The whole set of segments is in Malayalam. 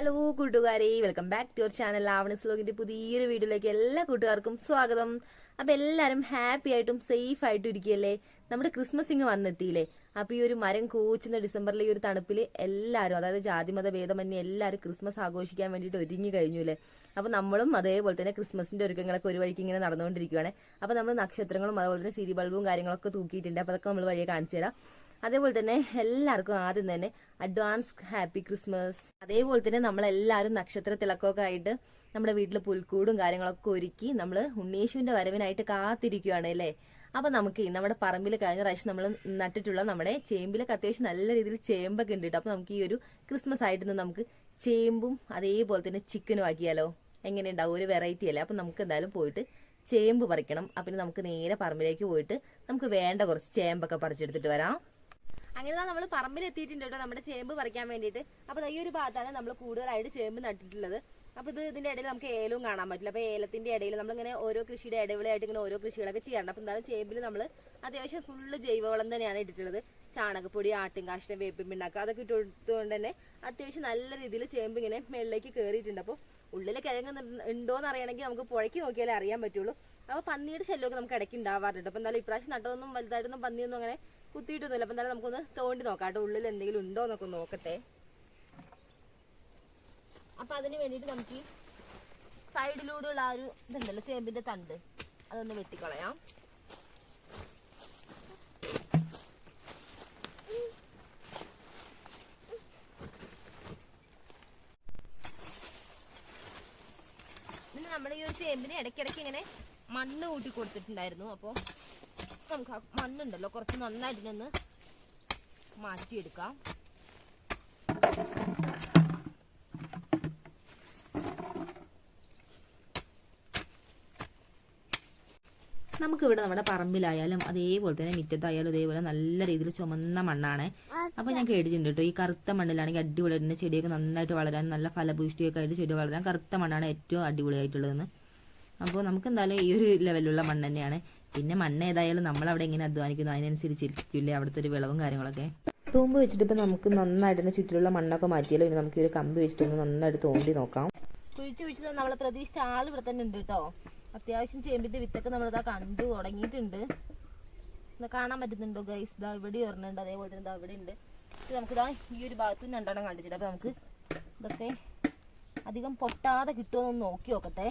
ഹലോ കൂട്ടുകാരെ, welcome back to your channel ആവണസ് വ്ലോഗിന്റെ പുതിയൊരു വീഡിയോയിലേക്ക് എല്ലാ കൂട്ടുകാർക്കും സ്വാഗതം. അപ്പൊ എല്ലാരും ഹാപ്പി ആയിട്ടും സേഫ് ആയിട്ടും ഇരിക്കുകയല്ലേ? നമ്മുടെ ക്രിസ്മസ് ഇങ്ങ് വന്നെത്തിയില്ലേ? അപ്പൊ ഈ ഒരു മരം കൂച്ചുന്ന ഡിസംബറിലെ ഈ ഒരു തണുപ്പിൽ എല്ലാവരും, അതായത് ജാതിമത ഭേദമന്യേ എല്ലാവരും ക്രിസ്മസ് ആഘോഷിക്കാൻ വേണ്ടിയിട്ട് ഒരുങ്ങി കഴിഞ്ഞു അല്ലേ? അപ്പൊ നമ്മളും അതേപോലെ തന്നെ ക്രിസ്മസിന്റെ ഒരുക്കങ്ങളൊക്കെ ഒരു വഴിക്ക് ഇങ്ങനെ നടന്നുകൊണ്ടിരിക്കുകയാണ്. അപ്പൊ നമ്മൾ നക്ഷത്രങ്ങളും അതുപോലെ തന്നെ സിരി ബൾബും കാര്യങ്ങളൊക്കെ തൂക്കിയിട്ടുണ്ട്. അപ്പൊ അതൊക്കെ നമ്മൾ വഴിയെ കാണിച്ചു തരാം. അതേപോലെ തന്നെ എല്ലാവർക്കും ആദ്യം തന്നെ അഡ്വാൻസ് ഹാപ്പി ക്രിസ്മസ്. അതേപോലെ തന്നെ നമ്മളെല്ലാവരും നക്ഷത്ര തിളക്കമൊക്കെ ആയിട്ട് നമ്മുടെ വീട്ടിൽ പുൽക്കൂടും കാര്യങ്ങളൊക്കെ ഒരുക്കി നമ്മൾ ഉണ്ണീശുവിന്റെ വരവിനായിട്ട് കാത്തിരിക്കുകയാണ് അല്ലേ? അപ്പൊ നമുക്ക് നമ്മുടെ പറമ്പിൽ കഴിഞ്ഞ പ്രാവശ്യം നമ്മൾ നട്ടിട്ടുള്ള നമ്മുടെ ചേമ്പിലൊക്കെ അത്യാവശ്യം നല്ല രീതിയിൽ ചേമ്പൊക്കെ ഉണ്ട്. അപ്പൊ നമുക്ക് ഈ ഒരു ക്രിസ്മസ് ആയിട്ട് നമുക്ക് ചേമ്പും അതേപോലെ തന്നെ ചിക്കനും ആക്കിയാലോ? എങ്ങനെ ഉണ്ടാവും? ഒരു വെറൈറ്റി അല്ലേ? അപ്പൊ നമുക്ക് എന്തായാലും പോയിട്ട് ചേമ്പ് പറിക്കണം. അപ്പം നമുക്ക് നേരെ പറമ്പിലേക്ക് പോയിട്ട് നമുക്ക് വേണ്ട കുറച്ച് ചേമ്പൊക്കെ പറിച്ചെടുത്തിട്ട് വരാം. അങ്ങനെ നമ്മൾ പറമ്പിൽ എത്തിയിട്ടുണ്ട് കേട്ടോ, നമ്മുടെ ചേമ്പ് പറിക്കാൻ വേണ്ടിയിട്ട്. അപ്പൊ ഈ ഒരു ഭാഗത്താണ് നമ്മൾ കൂടുതലായിട്ട് ചേമ്പ് നട്ടിട്ടുള്ളത്. അപ്പൊ ഇതിന്റെ ഇടയിൽ നമുക്ക് ഏലവും കാണാൻ പറ്റില്ല. അപ്പൊ ഏലത്തിന്റെ ഇടയിൽ നമ്മളിങ്ങനെ ഓരോ കൃഷിയുടെ ഇടവിളയായിട്ട് ഇങ്ങനെ ഓരോ കൃഷികളൊക്കെ ചെയ്യാറുണ്ട്. അപ്പൊ എന്തായാലും ചേമ്പിൽ നമ്മൾ അത്യാവശ്യം ഫുള്ള് ജൈവവളം തന്നെയാണ് ഇട്ടിട്ടുള്ളത്. ചാണകപ്പൊടി, ആട്ടിൻകാഷ്ടം, വേപ്പിൻ പിണ്ണാക്ക് അതൊക്കെ ഇട്ടുകൊണ്ട് തന്നെ അത്യാവശ്യം നല്ല രീതിയിൽ ചേമ്പ് ഇങ്ങനെ മേളിലേക്ക് കയറിയിട്ടുണ്ട്. അപ്പോൾ ഉള്ളിൽ കിഴങ്ങ് ഉണ്ടോന്ന് അറിയണമെങ്കിൽ നമുക്ക് പുഴയ്ക്ക് നോക്കിയാലേ അറിയാൻ പറ്റുള്ളൂ. അപ്പോൾ പന്നിയുടെ ശല്യമൊക്കെ നമുക്ക് ഇടയ്ക്ക് ഉണ്ടാവാറുണ്ട്. അപ്പോൾ എന്തായാലും ഇപ്രാവശ്യം നട്ടതൊന്നും വലുതായിട്ടൊന്നും പന്നിയൊന്നും അങ്ങനെ കുത്തിയിട്ടൊന്നുമില്ല. അപ്പം എന്തായാലും നമുക്കൊന്ന് തോണ്ടി നോക്കാം കേട്ടോ, ഉള്ളിൽ എന്തെങ്കിലും ഉണ്ടോ എന്നൊക്കെ നോക്കട്ടെ. അപ്പം അതിന് വേണ്ടിയിട്ട് നമുക്ക് ഈ സൈഡിലൂടെയുള്ള ആ ഒരു ഇതുണ്ടല്ലോ ചേമ്പിന്റെ തണ്ട്, അതൊന്ന് വെട്ടിക്കളയാം. പിന്നെ നമ്മുടെ ഈ ഒരു ചേമ്പിന് ഇടയ്ക്കിടയ്ക്ക് ഇങ്ങനെ മണ്ണ് കൂട്ടി കൊടുത്തിട്ടുണ്ടായിരുന്നു. അപ്പോൾ നമുക്ക് ആ മണ്ണുണ്ടല്ലോ കുറച്ച് നന്നായിട്ട് ഇതിനൊന്ന് മാറ്റിയെടുക്കാം. നമുക്കിവിടെ നമ്മുടെ പറമ്പിലായാലും അതേപോലെ തന്നെ മുറ്റത്തായാലും അതേപോലെ നല്ല രീതിയിൽ ചുമന്ന മണ്ണാണ്. അപ്പോൾ ഞാൻ കേട്ടിട്ടുണ്ട് കേട്ടോ, ഈ കറുത്ത മണ്ണിലാണെങ്കിൽ അടിപൊളിയായിട്ട് ചെടിയൊക്കെ നന്നായിട്ട് വളരാൻ, നല്ല ഫലഭൂഷ്ടിയൊക്കെ ആയിട്ട് ചെടി വളരാൻ കറുത്ത മണ്ണാണ് ഏറ്റവും അടിപൊളിയായിട്ടുള്ളതെന്ന്. അപ്പോൾ നമുക്ക് എന്തായാലും ഈ ഒരു ലെവലുള്ള മണ്ണ് തന്നെയാണ്. പിന്നെ മണ്ണ് ഏതായാലും നമ്മളവിടെ എങ്ങനെ അധ്വാനിക്കുന്നു അതിനനുസരിച്ചിരിക്കില്ലേ അവിടുത്തെ ഒരു വിളവും കാര്യങ്ങളൊക്കെ. തൂമ്പ് വെച്ചിട്ട് ഇപ്പം നമുക്ക് നന്നായിട്ട് തന്നെ ചുറ്റിലുള്ള മണ്ണൊക്കെ മാറ്റിയാലോ. ഇനി നമുക്ക് ഈ ഒരു കമ്പ് വെച്ചിട്ടൊന്ന് നന്നായിട്ട് തോണ്ടി നോക്കാം. കുഴിച്ച് നമ്മളെ പ്രതീക്ഷിച്ച ആൾ ഇവിടെ തന്നെ ഉണ്ട് കേട്ടോ. അത്യാവശ്യം ചേമ്പിന്റെ വിത്തൊക്കെ നമ്മളിതാ കണ്ടു തുടങ്ങിയിട്ടുണ്ട്. കാണാൻ പറ്റുന്നുണ്ടോ ഗൈസ്? ഇതാ ഇവിടെ ഒരെണ്ണുണ്ട്, അതേപോലെ തന്നെ ഇതാ ഇവിടെ ഉണ്ട്. നമുക്കിതാ ഈ ഒരു ഭാഗത്ത് രണ്ടെണ്ണം കണ്ടിട്ടുണ്ട്. അപ്പോൾ നമുക്ക് ഇതൊക്കെ അധികം പൊട്ടാതെ കിട്ടുമെന്നൊന്ന് നോക്കി നോക്കട്ടെ.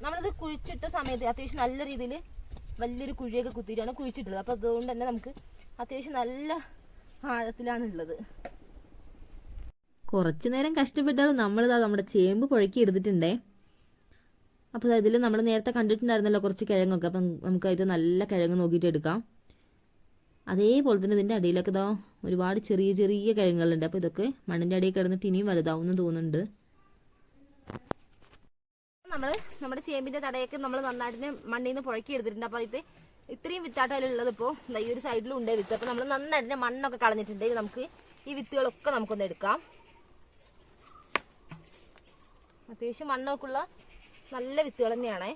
നമ്മളിത് കുഴിച്ചിട്ട സമയത്ത് അത്യാവശ്യം നല്ല രീതിയിൽ വലിയൊരു കുഴിയൊക്കെ കുത്തിയിട്ടാണ് കുഴിച്ചിട്ടുള്ളത്. അപ്പോൾ അതുകൊണ്ട് തന്നെ നമുക്ക് അത്യാവശ്യം നല്ല ആഴത്തിലാണ് ഉള്ളത്. കുറച്ചു നേരം കഷ്ടപ്പെട്ടാലും നമ്മളിതാ നമ്മുടെ ചേമ്പ് പുഴക്കി എടുത്തിട്ടുണ്ടേ. അപ്പോൾ ഇതിൽ നമ്മൾ നേരത്തെ കണ്ടിട്ടുണ്ടായിരുന്നല്ലോ കുറച്ച് കിഴങ്ങൊക്കെ. അപ്പം നമുക്ക് ഇത് നല്ല കിഴങ്ങ് നോക്കിയിട്ട് എടുക്കാം. അതേപോലെ തന്നെ ഇതിൻ്റെ അടിയിലൊക്കെ ഇതാ ഒരുപാട് ചെറിയ ചെറിയ കിഴങ്ങുകളുണ്ട്. അപ്പോൾ ഇതൊക്കെ മണ്ണിൻ്റെ അടിയിൽ കിടന്നിട്ട് ഇനിയും വലുതാവുമെന്ന് തോന്നുന്നുണ്ട്. നമ്മുടെ ചേമ്പിന്റെ തടയൊക്കെ നമ്മൾ നന്നായിട്ട് മണ്ണിൽ നിന്ന് പുഴക്കി എടുത്തിട്ടുണ്ട്. അപ്പൊ ഇത് ഇത്രയും വിത്താട്ടയിലുള്ളത് ഇപ്പോൾ ഈ ഒരു സൈഡിലും ഉണ്ട് വിത്ത്. അപ്പൊ നമ്മൾ നന്നായിട്ട് മണ്ണൊക്കെ കളഞ്ഞിട്ടുണ്ട്. നമുക്ക് ഈ വിത്തുകളൊക്കെ നമുക്കൊന്ന് എടുക്കാം. അത്യാവശ്യം മണ്ണൊക്കെ ഉള്ള നല്ല വിത്തുകൾ തന്നെയാണേ.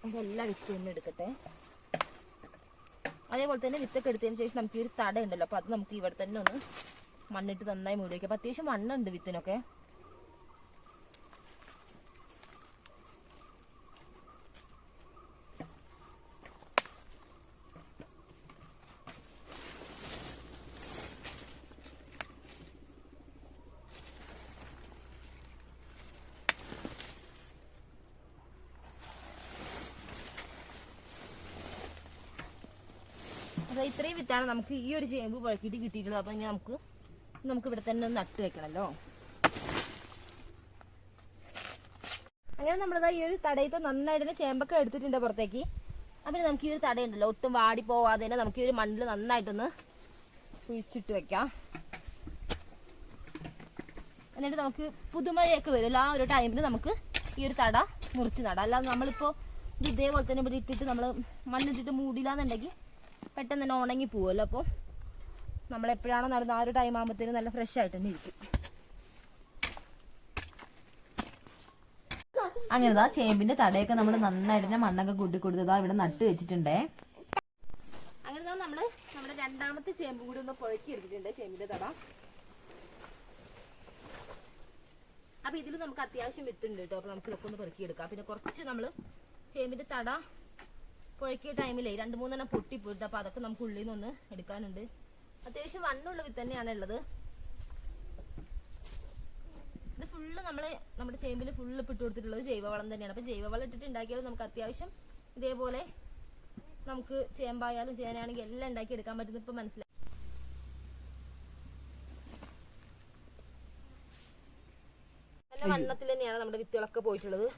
അതെല്ലാം വിത്ത് ഒന്ന് എടുക്കട്ടെ. അതേപോലെ തന്നെ വിത്തൊക്കെ എടുത്തതിന് ശേഷം നമുക്ക് ഈ ഒരു തട ഉണ്ടല്ലോ, അപ്പൊ അത് നമുക്ക് ഇവിടെ തന്നെ ഒന്ന് മണ്ണിട്ട് നന്നായി മൂടി വയ്ക്കാം. അപ്പൊ അത്യാവശ്യം മണ്ണുണ്ട് വിത്തിനൊക്കെ. അപ്പോൾ ഇത്രയും വിത്താണ് നമുക്ക് ഈ ഒരു ചേമ്പ് പുഴക്കിയിട്ട് കിട്ടിയിട്ടുള്ളത്. അപ്പോൾ ഇനി നമുക്ക് ഇവിടെ തന്നെ ഒന്ന് നട്ട് വെക്കണമല്ലോ. അങ്ങനെ നമ്മളിതാ ഈ ഒരു തടയത്ത് നന്നായിട്ട് തന്നെ ചേമ്പൊക്കെ എടുത്തിട്ടുണ്ട് പുറത്തേക്ക്. അപ്പം നമുക്ക് ഈ ഒരു തടയുണ്ടല്ലോ ഒട്ടും വാടി പോവാതെ തന്നെ നമുക്ക് ഈ ഒരു മണ്ണിൽ നന്നായിട്ടൊന്ന് കുഴിച്ചിട്ട് വെക്കാം. എന്നിട്ട് നമുക്ക് പുതുമഴയൊക്കെ വരുമല്ലോ ആ ഒരു ടൈമിൽ നമുക്ക് ഈ ഒരു തട മുറിച്ച് നടാം. അല്ലാതെ നമ്മളിപ്പോൾ ഇത് ഇതേപോലെ തന്നെ ഇവിടെ ഇട്ടിട്ട് നമ്മൾ മണ്ണിട്ടിട്ട് മൂടിയില്ലാന്നുണ്ടെങ്കിൽ പെട്ടെന്ന് തന്നെ ഉണങ്ങി പോവുമല്ലോ. അപ്പോൾ നമ്മളെപ്പോഴാണോ നടന്ന ആ ഒരു ടൈം ആകുമ്പോഴത്തേനും നല്ല ഫ്രഷ് ആയിട്ട് തന്നെ ഇരിക്കും. അങ്ങനെ ചേമ്പിന്റെ തടയൊക്കെ നമ്മൾ നന്നായിട്ട് തന്നെ മണ്ണൊക്കെ കൂട്ടി കൊടുത്തതാ ഇവിടെ നട്ട് വെച്ചിട്ടുണ്ടേ. അങ്ങനെ നമ്മുടെ രണ്ടാമത്തെ ചേമ്പ് കൂടി ഒന്ന് പുഴക്കി എടുത്തിട്ടുണ്ട്, ചേമ്പിന്റെ തട. അപ്പൊ ഇതിൽ നമുക്ക് അത്യാവശ്യം വിത്തുണ്ട് കേട്ടോ. അപ്പൊ നമുക്ക് ഇതൊക്കെ ഒന്ന് പെറുക്കിയെടുക്കാം. പിന്നെ കുറച്ച് നമ്മള് ചേമ്പിന്റെ തട പുഴക്കിയ ടൈമിലേ 2-3 പൊട്ടിപ്പോയിട്ട്, അപ്പൊ അതൊക്കെ നമുക്ക് ഉള്ളിൽ നിന്ന് എടുക്കാനുണ്ട്. അത്യാവശ്യം വണ്ണുള്ള വിത്ത് തന്നെയാണ് ഉള്ളത്. ഇത് ഫുള്ള് നമ്മുടെ ചേമ്പിൽ ഫുള്ള് ഇട്ട് കൊടുത്തിട്ടുള്ളത് ജൈവവളം തന്നെയാണ്. അപ്പൊ ജൈവവളം ഇട്ടിട്ട് ഉണ്ടാക്കിയാലും നമുക്ക് അത്യാവശ്യം ഇതേപോലെ നമുക്ക് ചേമ്പായാലും ചേനയാണെങ്കിൽ എല്ലാം ഉണ്ടാക്കി എടുക്കാൻ പറ്റുന്ന ഇപ്പൊ മനസ്സിലായി. നല്ല വണ്ണത്തിൽ തന്നെയാണ് നമ്മുടെ വിത്തുകളൊക്കെ പോയിട്ടുള്ളത്.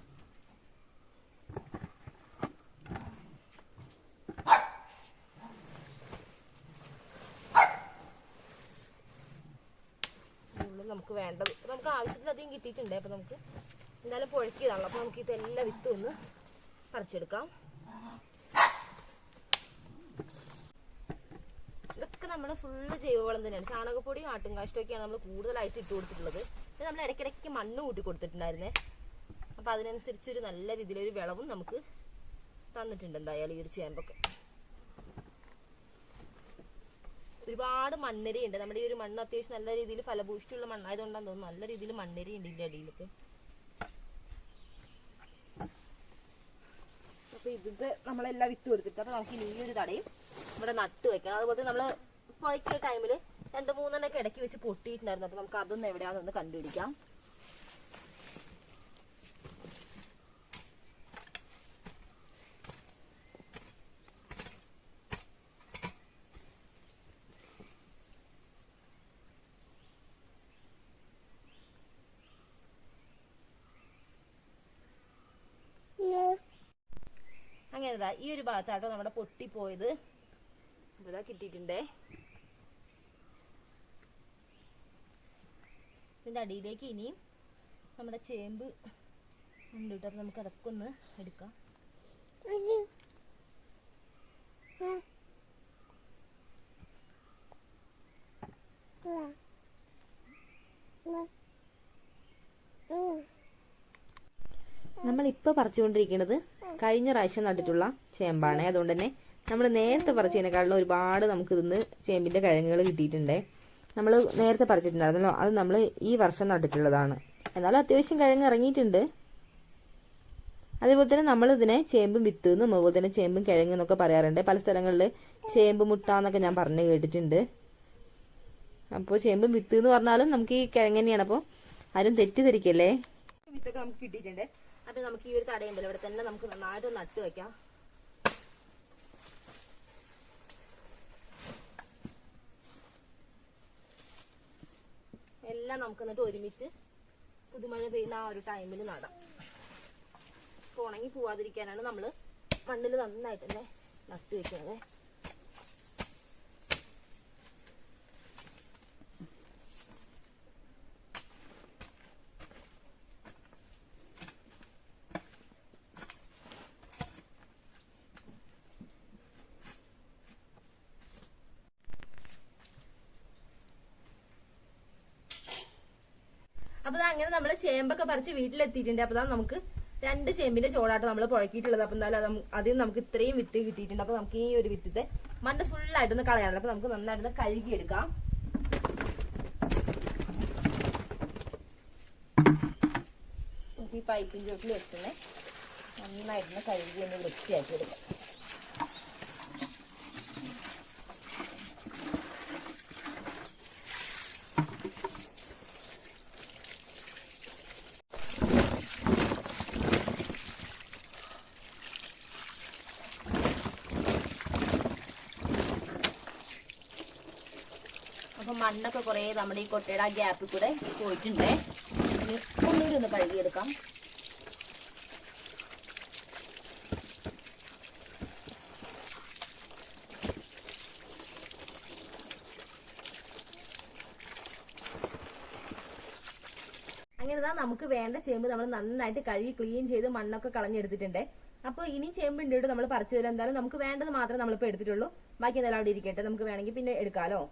നമുക്ക് വേണ്ടത് നമുക്ക് ആവശ്യത്തിലധികം കിട്ടിയിട്ടുണ്ട്. അപ്പൊ നമുക്ക് എന്തായാലും പുഴക്കിയതാണല്ലോ. അപ്പൊ നമുക്ക് ഇതെല്ലാം വിത്ത് ഒന്ന് പറിച്ചെടുക്കാം. ഇതൊക്കെ നമ്മള് ഫുള്ള് ജൈവവളം തന്നെയാണ്. ചാണകപ്പൊടിയും ആട്ടുംകാഷ്ടമൊക്കെയാണ് നമ്മൾ കൂടുതലായിട്ട് ഇട്ട് കൊടുത്തിട്ടുള്ളത്. ഇത് നമ്മൾ ഇടയ്ക്കിടയ്ക്ക് മണ്ണ് കൂട്ടി കൊടുത്തിട്ടുണ്ടായിരുന്നേ. അപ്പൊ അതിനനുസരിച്ചൊരു നല്ല രീതിയിലൊരു വിളവും നമുക്ക് തന്നിട്ടുണ്ട് എന്തായാലും ഈ ഒരു ചേമ്പൊക്കെ. ഒരുപാട് മണ്ണരിയുണ്ട്. നമ്മുടെ ഈ ഒരു മണ്ണ് അത്യാവശ്യം നല്ല രീതിയിൽ ഫലഭൂഷ്ടിയുള്ള മണ്ണായതുകൊണ്ടാന്ന് തോന്നുന്നു നല്ല രീതിയിൽ മണ്ണരിയുണ്ട് ഇതിന്റെ അടിയിലൊക്കെ. അപ്പൊ ഇത് നമ്മളെല്ലാം വിത്ത് കൊടുത്തിട്ട് അപ്പൊ നമുക്ക് ഇനി ഈ ഒരു തടയും ഇവിടെ നട്ട് വെക്കണം. അതുപോലെ നമ്മള് പുഴക്കിയ ടൈമില് 2-3 ഇടയ്ക്ക് വെച്ച് പൊട്ടിയിട്ടുണ്ടായിരുന്നു. അപ്പൊ നമുക്ക് അതൊന്നും എവിടെയാണെന്ന് കണ്ടുപിടിക്കാം. അങ്ങനെതാ ഈ ഒരു ഭാഗത്താട്ടോ നമ്മുടെ പൊട്ടിപ്പോയത്. ഇതാ കിട്ടിയിട്ടുണ്ടേ. ഇതിന്റെ അടിയിലേക്ക് ഇനിയും നമ്മുടെ ചേമ്പ് ഉണ്ട് കേട്ടോ. അപ്പൊ നമുക്ക് അതൊക്കെ ഒന്ന് എടുക്കാം. നമ്മളിപ്പോ പറിച്ചുകൊണ്ടിരിക്കുന്നത് കഴിഞ്ഞ പ്രാവശ്യം നട്ടിട്ടുള്ള ചേമ്പാണ്. അതുകൊണ്ട് തന്നെ നമ്മൾ നേരത്തെ പറിച്ചതിനേക്കാളും ഒരുപാട് നമുക്ക് ഇതിന്ന് ചേമ്പിന്റെ കിഴങ്ങുകൾ കിട്ടിയിട്ടുണ്ട്. നമ്മൾ നേരത്തെ പറിച്ചിട്ടുണ്ടായിരുന്നല്ലോ, അത് നമ്മൾ ഈ വർഷം നട്ടിട്ടുള്ളതാണ്. എന്നാലും അത്യാവശ്യം കിഴങ്ങ് ഇറങ്ങിയിട്ടുണ്ട്. അതേപോലെ തന്നെ നമ്മൾ ഇതിനെ ചേമ്പും വിത്ത് എന്നും അതുപോലെ തന്നെ ചേമ്പും കിഴങ്ങ് എന്നൊക്കെ പറയാറുണ്ട്. പല സ്ഥലങ്ങളിൽ ചേമ്പ് മുട്ട എന്നൊക്കെ ഞാൻ പറഞ്ഞു കേട്ടിട്ടുണ്ട്. അപ്പോൾ ചേമ്പും വിത്ത് എന്ന് പറഞ്ഞാലും നമുക്ക് ഈ കിഴങ്ങ് തന്നെയാണ്. അപ്പോൾ ആരും തെറ്റിദ്ധരിക്കല്ലേ. വിത്തൊക്കെ നമുക്ക് കിട്ടിയിട്ടുണ്ട്. അപ്പൊ നമുക്ക് ഈ ഒരു തടയുണ്ടല്ലോ ഇവിടെ തന്നെ നമുക്ക് നന്നായിട്ട് നട്ട് വെക്കാം. എല്ലാം നമുക്ക് എന്നിട്ട് ഒരുമിച്ച് പുതുമഴ പെയ്യുന്ന ആ ഒരു ടൈമിൽ നടാം. ഉണങ്ങി പോവാതിരിക്കാനാണ് നമ്മള് മണ്ണിൽ നന്നായിട്ട് തന്നെ നട്ട് വെക്കുന്നത്. അപ്പൊ അങ്ങനെ നമ്മള് ചേമ്പൊക്കെ പറിച്ച് വീട്ടിലെത്തിയിട്ടുണ്ട്. അപ്പൊ നമുക്ക് 2 ചേമ്പിന്റെ ചോടാട്ടോ നമ്മൾ പുഴക്കിയിട്ടുള്ളത്. അപ്പൊ എന്തായാലും അതിൽ നമുക്ക് ഇത്രയും വിത്ത് കിട്ടിയിട്ടുണ്ട്. അപ്പൊ നമുക്ക് ഈ ഒരു വിത്തിത്തെ മണ്ണ് ഫുള്ളായിട്ടൊന്ന് കളയാണല്ലോ. അപ്പൊ നമുക്ക് നന്നായിട്ടൊന്ന് കഴുകിയെടുക്കാം. നമുക്ക് ഈ പൈപ്പിൻ ചോട്ടിൽ വെച്ചിട്ട് നന്നായിട്ടൊന്ന് കഴുകി ഒന്ന് വൃത്തിയാക്കി എടുക്കാം. അപ്പൊ മണ്ണൊക്കെ കുറെ നമ്മുടെ ഈ കൊട്ടയുടെ ആ ഗ്യാപ്പിൽ കൂടെ പോയിട്ടുണ്ട്. ഇനി ഒന്നുകൂടി ഒന്ന് കഴുകിയെടുക്കാം. അങ്ങനെതാ നമുക്ക് വേണ്ട ചേമ്പ് നമ്മൾ നന്നായിട്ട് കഴുകി ക്ലീൻ ചെയ്ത് മണ്ണൊക്കെ കളഞ്ഞെടുത്തിട്ടുണ്ട്. അപ്പൊ ഇനി ചേമ്പ് ഉണ്ട് നമ്മൾ പറിച്ചു തരാം. എന്തായാലും നമുക്ക് വേണ്ടത് മാത്രമേ നമ്മളിപ്പോ എടുത്തിട്ടുള്ളൂ. ബാക്കി എന്തായാലും അവിടെ ഇരിക്കട്ടെ, നമുക്ക് വേണമെങ്കിൽ പിന്നെ എടുക്കാലോ.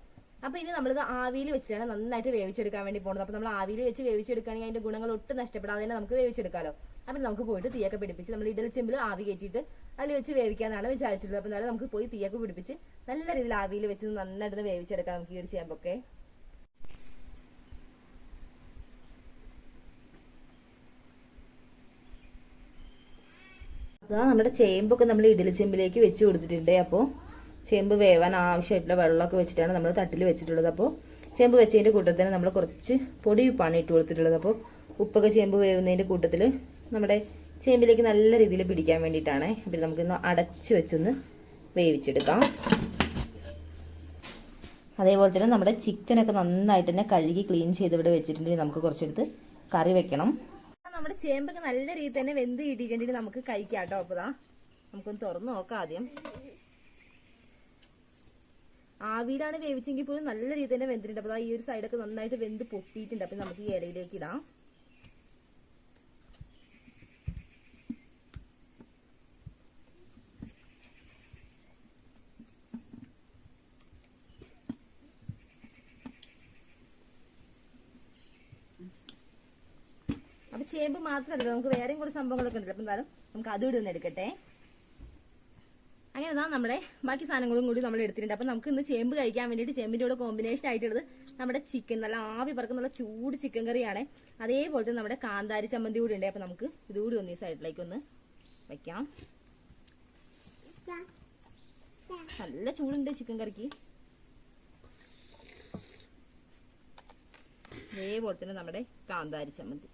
അപ്പൊ ഇനി നമ്മളിത് ആവിയിൽ വെച്ചിട്ടാണ് നന്നായിട്ട് വേവിച്ചെടുക്കാൻ വേണ്ടി പോകുന്നത്. അപ്പൊ നമ്മൾ ആവിയിൽ വെച്ച് വേവിച്ചെടുക്കുകയാണെങ്കിൽ അതിന്റെ ഗുണങ്ങൾ ഒട്ടും നഷ്ടപ്പെടാതെ തന്നെ നമുക്ക് വേവിച്ചെടുക്കാലോ. അപ്പൊ നമുക്ക് പോയിട്ട് തീയൊക്കെ പിടിപ്പിച്ച് നമ്മൾ ഇഡലി ചെമ്പിൽ ആവി കയറ്റിയിട്ട് അതിൽ വെച്ച് വേവിക്കാന്നാണ് വിചാരിച്ചിട്ടുള്ളത്. അപ്പൊ എന്നാലും നമുക്ക് പോയി തീയൊക്കെ പിടിപ്പിച്ച് നല്ല രീതിയിൽ ആവിയിൽ വെച്ച് നന്നായിട്ട് വേവിച്ചെടുക്കാം നമുക്ക് ഈ ഒരു ചേമ്പൊക്കെ. അതാ നമ്മുടെ ചേമ്പൊക്കെ നമ്മൾ ഇഡലി ചെമ്പിലേക്ക് വെച്ച് കൊടുത്തിട്ടുണ്ട്. അപ്പോൾ ചേമ്പ് വേവാൻ ആവശ്യമായിട്ടുള്ള വെള്ളമൊക്കെ വെച്ചിട്ടാണ് നമ്മൾ തട്ടിൽ വെച്ചിട്ടുള്ളത്. അപ്പോൾ ചേമ്പ് വെച്ചതിൻ്റെ കൂട്ടത്തിൽ നമ്മൾ കുറച്ച് പൊടി ഉപ്പാണ് ഇട്ട് കൊടുത്തിട്ടുള്ളത്. അപ്പോൾ ഉപ്പൊക്കെ ചേമ്പ് വേവുന്നതിൻ്റെ കൂട്ടത്തിൽ നമ്മുടെ ചേമ്പിലേക്ക് നല്ല രീതിയിൽ പിടിക്കാൻ വേണ്ടിയിട്ടാണ്. അപ്പോൾ നമുക്കൊന്ന് അടച്ച് വെച്ചൊന്ന് വേവിച്ചെടുക്കാം. അതേപോലെ തന്നെ നമ്മുടെ ചിക്കനൊക്കെ നന്നായിട്ട് തന്നെ കഴുകി ക്ലീൻ ചെയ്ത് ഇവിടെ വെച്ചിട്ടുണ്ടെങ്കിൽ നമുക്ക് കുറച്ചെടുത്ത് കറി വെക്കണം. നമ്മുടെ ചേമ്പൊക്കെ നല്ല രീതിയിൽ തന്നെ വെന്ത് കിട്ടിയിട്ടുണ്ടെങ്കിൽ നമുക്ക് കഴിക്കാം കേട്ടോ. അപ്പോൾ നമുക്കൊന്ന് തുറന്ന് നോക്കാം. ആദ്യം ആവിയിലാണ് വേവിച്ചെങ്കിൽ പോലും നല്ല രീതിയിൽ തന്നെ വെന്തിട്ടുണ്ട്. അപ്പോൾ ഈ ഒരു സൈഡൊക്കെ നന്നായിട്ട് വെന്ത് പൊട്ടിയിട്ടുണ്ട്. അപ്പം നമുക്ക് ഈ ഇലയിലേക്ക് ഇടാം. അപ്പൊ ചേമ്പ് മാത്രമല്ല, നമുക്ക് വേറെയും കുറച്ച് സംഭവങ്ങളൊക്കെ ഉണ്ടല്ലോ. അപ്പൊ എന്തായാലും നമുക്ക് അതും ഇടുന്ന എടുക്കട്ടെ. അങ്ങനെ നമ്മുടെ ബാക്കി സാധനങ്ങളും കൂടി നമ്മൾ എടുത്തിട്ടുണ്ട്. അപ്പൊ നമുക്ക് ഇന്ന് ചേമ്പ് കഴിക്കാൻ വേണ്ടിയിട്ട് ചേമ്പിന്റെ കൂടെ കോമ്പിനേഷൻ ആയിട്ടുള്ളത് നമ്മുടെ ചിക്കൻ, നല്ല ആവി പറക്കുന്ന ചൂട് ചിക്കൻ കറിയാണ്. അതേപോലെ തന്നെ നമ്മുടെ കാന്താരി ചമ്മന്തി കൂടി ഉണ്ട്. അപ്പൊ നമുക്ക് ഇതുകൂടി ഒന്ന് ഈ സൈഡിലേക്ക് ഒന്ന് വെക്കാം. നല്ല ചൂടുണ്ട് ചിക്കൻ കറിക്ക്. അതേപോലെ തന്നെ നമ്മുടെ കാന്താരി ചമ്മന്തി.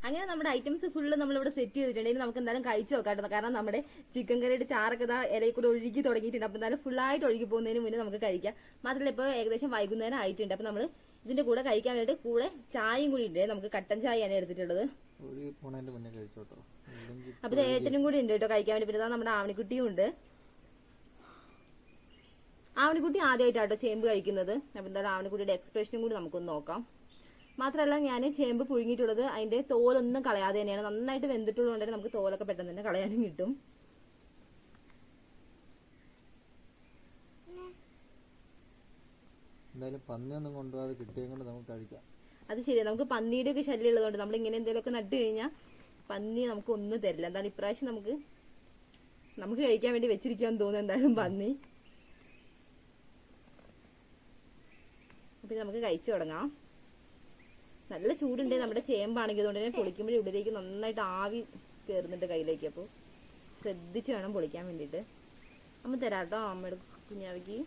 അങ്ങനെ നമ്മുടെ ഐറ്റംസ് ഫുള്ള് നമ്മളിവിടെ സെറ്റ് ചെയ്തിട്ടുണ്ടെങ്കിൽ നമുക്ക് എന്തായാലും കഴിച്ചു നോക്കാട്ടോ. കാരണം നമ്മുടെ ചിക്കൻ കറിയുടെ ചാറൊക്കെ ഇലയിൽ കൂടെ ഒഴുകി തുടങ്ങിയിട്ടുണ്ട്. അപ്പൊ എന്തായാലും ഫുള്ളായിട്ട് ഒഴുകി പോകുന്നതിന് മുന്നേ നമുക്ക് കഴിക്കാം. മാത്രമല്ല ഇപ്പോൾ ഏകദേശം വൈകുന്നേരം ആയിട്ടുണ്ട്. അപ്പൊ നമ്മൾ ഇതിന്റെ കൂടെ കഴിക്കാൻ വേണ്ടിയിട്ട് കൂടെ ചായയും കൂടി ഉണ്ട്. നമുക്ക് കട്ടൻ ചായയാണ് എടുത്തിട്ടുള്ളത്. അപ്പൊ ഇത് ഏട്ടനും കൂടി ഉണ്ട് കേട്ടോ കഴിക്കാൻ വേണ്ടി. പിന്നെ നമ്മുടെ ആവണിക്കുട്ടിയും ഉണ്ട്. ആവണിക്കുട്ടി ആദ്യമായിട്ടാട്ടോ ചേമ്പ് കഴിക്കുന്നത്. അപ്പൊ എന്തായാലും ആവണിക്കുട്ടിയുടെ എക്സ്പ്രഷനും കൂടി നമുക്കൊന്ന് നോക്കാം. മാത്രമല്ല ഞാൻ ചേമ്പ് പുഴുങ്ങിയിട്ടുള്ളത് അതിന്റെ തോലൊന്നും കളയാതെ തന്നെയാണ്. നന്നായിട്ട് വെന്തിട്ടുള്ളത് കൊണ്ട് നമുക്ക് തോലൊക്കെ പെട്ടെന്ന് തന്നെ കളയാനും കിട്ടും. പന്നിയൊന്നും കൊണ്ടുപോകാതെ കിട്ടിയെങ്കിൽ നമുക്ക് കഴിക്കാം. അത് ശരിയാ. നമുക്ക് പന്നിയുടെ ഒക്കെ ശല്യം ഉള്ളതുകൊണ്ട് നമ്മൾ ഇങ്ങനെ എന്തെങ്കിലുമൊക്കെ നട്ട് കഴിഞ്ഞാൽ പന്നി നമുക്ക് ഒന്നും തരില്ല. എന്തായാലും ഇപ്രാവശ്യം നമുക്ക് കഴിക്കാൻ വേണ്ടി വെച്ചിരിക്കാന്ന് തോന്നുന്നു എന്തായാലും പന്നി. അപ്പൊ നമുക്ക് കഴിച്ചു തുടങ്ങാം. നല്ല ചൂടുണ്ട്. നമ്മുടെ ചേമ്പാണെങ്കിൽ അതുകൊണ്ട് തന്നെ പൊളിക്കുമ്പോഴേ ഉള്ളിലേക്ക് നന്നായിട്ട് ആവി കയറുന്നുണ്ട് കയ്യിലേക്ക്. അപ്പോൾ ശ്രദ്ധിച്ച് വേണം പൊളിക്കാൻ വേണ്ടിയിട്ട്. അമ്മ തരാട്ടോ അമ്മയുടെ കുഞ്ഞാവിക്ക്.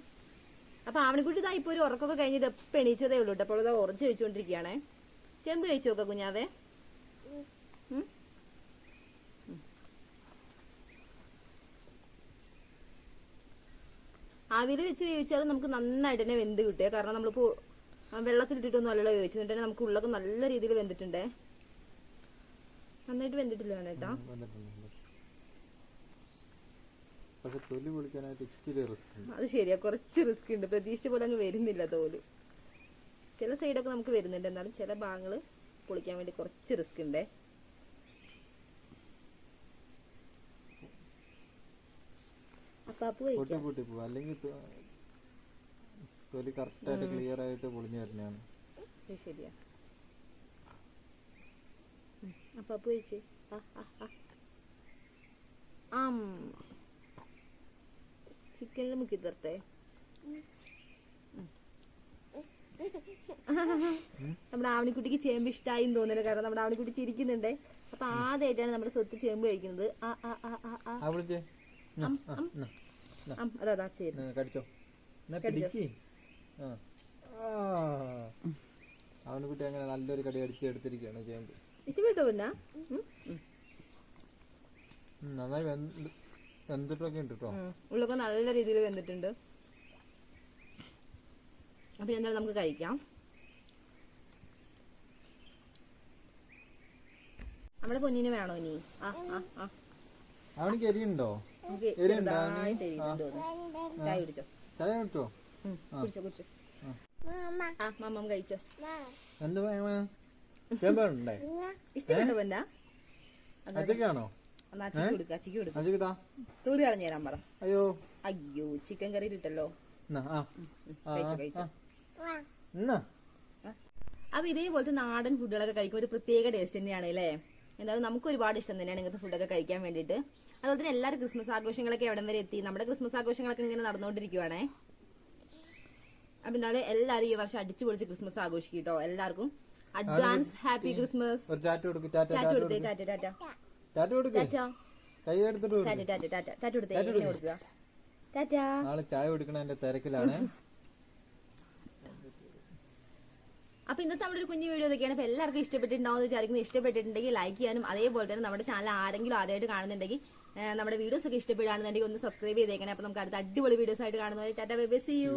അപ്പൊ ആവണിക്കുട്ടി ഇതാ ഇപ്പൊ ഒരു ഉറക്കൊക്കെ കഴിഞ്ഞിട്ട് എപ്പോൾ എണീച്ചതേ ഉള്ളൂ. അപ്പോൾ ഇതാ ഉറച്ച് വെച്ചുകൊണ്ടിരിക്കുകയാണേ. ചേമ്പ് കഴിച്ചു നോക്കാം കുഞ്ഞാവേ. ആവിയിൽ വെച്ച് വേവിച്ചാലും നമുക്ക് നന്നായിട്ട് തന്നെ വെന്ത് കിട്ടുക. കാരണം നമ്മളിപ്പോ വെള്ളത്തിലിട്ടിട്ടൊന്നും അല്ലല്ലോ വേവിച്ചിട്ടുണ്ടെങ്കിൽ നമുക്ക് ഉള്ളൊക്കെ നല്ല രീതിയിൽ വെന്തിട്ടുണ്ടേ. നന്നായിട്ട് വെന്തിട്ടില്ല കേട്ടാ. അത് ശരിയാ, കുറച്ച് റിസ്ക് ഉണ്ട്. പ്രതീക്ഷിച്ച പോലെ അങ്ങ് വരുന്നില്ല തോല്. ചില സൈഡൊക്കെ നമുക്ക് വരുന്നുണ്ട്. എന്നാലും ചില ഭാഗങ്ങള് പൊളിക്കാൻ വേണ്ടി കുറച്ച് റിസ്ക് ഉണ്ടേ. അപ്പാപ്പ് അല്ലെങ്കിൽ തൊലി കറക്റ്റ് ആയിട്ട് ക്ലിയർ ആയിട്ട് പൊളിഞ്ഞു വരുന്നതാണ്. ശരിയാ. അപ്പാപ്പ് കഴിച്ചേ. ചിക്കനിൽ മുക്കി തരട്ടെ. നമ്മുടെ ആവണിക്കുട്ടിക്ക് ചേമ്പ് ഇഷ്ടമായി തോന്നുന്നില്ല. കാരണം നമ്മുടെ ആവണിക്കുട്ടി ചിരിക്കുന്നുണ്ട്. അപ്പൊ ആദ്യമായിട്ടാണ് നമ്മുടെ സ്വത്ത് ചേമ്പ് കഴിക്കുന്നത്. അതാ ചേരും. ആവണിക്കുട്ടി അങ്ങനെ നല്ലൊരു കടി അടിച്ച് എടുത്തിരിക്കുകയാണ് ചേമ്പ്. ഇഷ്ടപ്പെട്ടോ? പിന്നെ നന്നായി വെന്തിട്ടൊക്കെ ഉണ്ട് കേട്ടോ. ഉള്ളൊക്കെ നല്ല രീതിയിൽ വെന്തിട്ടുണ്ട്. അപ്പൊ എന്തായാലും നമുക്ക് കഴിക്കാം. നമ്മുടെ പൊന്നിന് വേണോ ഇനി? അവനിക്ക് എരിയുണ്ടോ? ചായ കുടിച്ചോ? ചായ കുടിച്ചോ? കുടിച്ചോ കുടിച്ചോ. മമ്മ കഴിച്ചോ? എന്ത് ഇഷ്ടപ്പെട്ടോ? പിന്നെ അച്ചക്കാണോ? തൂരി കളഞ്ഞു തരാൻ പറ. അയ്യോ അയ്യോ ചിക്കൻ കറി ഇട്ടല്ലോ. എന്നാ അപ്പൊ ഇതേപോലത്തെ നാടൻ ഫുഡുകളൊക്കെ കഴിക്കുമ്പോൾ ഒരു പ്രത്യേക ടേസ്റ്റ് തന്നെയാണ് അല്ലേ. എന്തായാലും നമുക്ക് ഒരുപാട് ഇഷ്ടം തന്നെയാണ് ഇങ്ങനത്തെ ഫുഡൊക്കെ കഴിക്കാൻ വേണ്ടിയിട്ട്. അതുപോലെ തന്നെ എല്ലാവരും ക്രിസ്മസ് ആഘോഷങ്ങളൊക്കെ എവിടം വരെ എത്തി. നമ്മുടെ ക്രിസ്മസ് ആഘോഷങ്ങളൊക്കെ ഇങ്ങനെ നടന്നുകൊണ്ടിരിക്കുവാണേ. അപ്പൊ എന്തായാലും എല്ലാവരും ഈ വർഷം അടിച്ചു പൊളിച്ച് ക്രിസ്മസ് ആഘോഷിക്കും കേട്ടോ. എല്ലാവർക്കും അഡ്വാൻസ് ഹാപ്പി ക്രിസ്മസ്. ഒരു ടാറ്റ കൊടുക്ക്. ടാറ്റ ടാറ്റ കൊടുത്തേ. ടാറ്റ ടാറ്റ ടാറ്റ കൊടുക്ക്. ടാറ്റ കൈ എടുത്തിട്ട് കൊടുക്ക്. ടാറ്റ ടാറ്റ ടാറ്റ ടാറ്റ കൊടുത്തേ. എങ്ങനെ കൊടുക്കുക? ടാറ്റ. നാളെ ചായ കുടിക്കണതിന്റെ തിരക്കിലാണ്. അപ്പൊ ഇന്നത്തെ നമ്മുടെ ഒരു കുഞ്ഞു വീഡിയോ ഇതൊക്കെയാണ്. അപ്പൊ എല്ലാവർക്കും ഇഷ്ടപ്പെട്ടിട്ടുണ്ടാവും എന്ന് വിചാരിക്കുന്നു. ഇഷ്ടപ്പെട്ടിട്ടുണ്ടെങ്കിൽ ലൈക്ക് ചെയ്യാനും അതേപോലെ തന്നെ നമ്മുടെ ചാനൽ ആരെങ്കിലും ആദ്യമായിട്ട് കാണുന്നുണ്ടെങ്കിൽ നമ്മുടെ വീഡിയോസ് ഒക്കെ ഇഷ്ടപ്പെടുകയാണെന്നുണ്ടെങ്കിൽ ഒന്ന് സബ്സ്ക്രൈബ് ചെയ്തേക്കണേ. അപ്പൊ നമുക്ക് അടുത്ത അടിപൊളി വീഡിയോസ് ആയിട്ട് കാണുന്നത്. Tata bye bye, see U.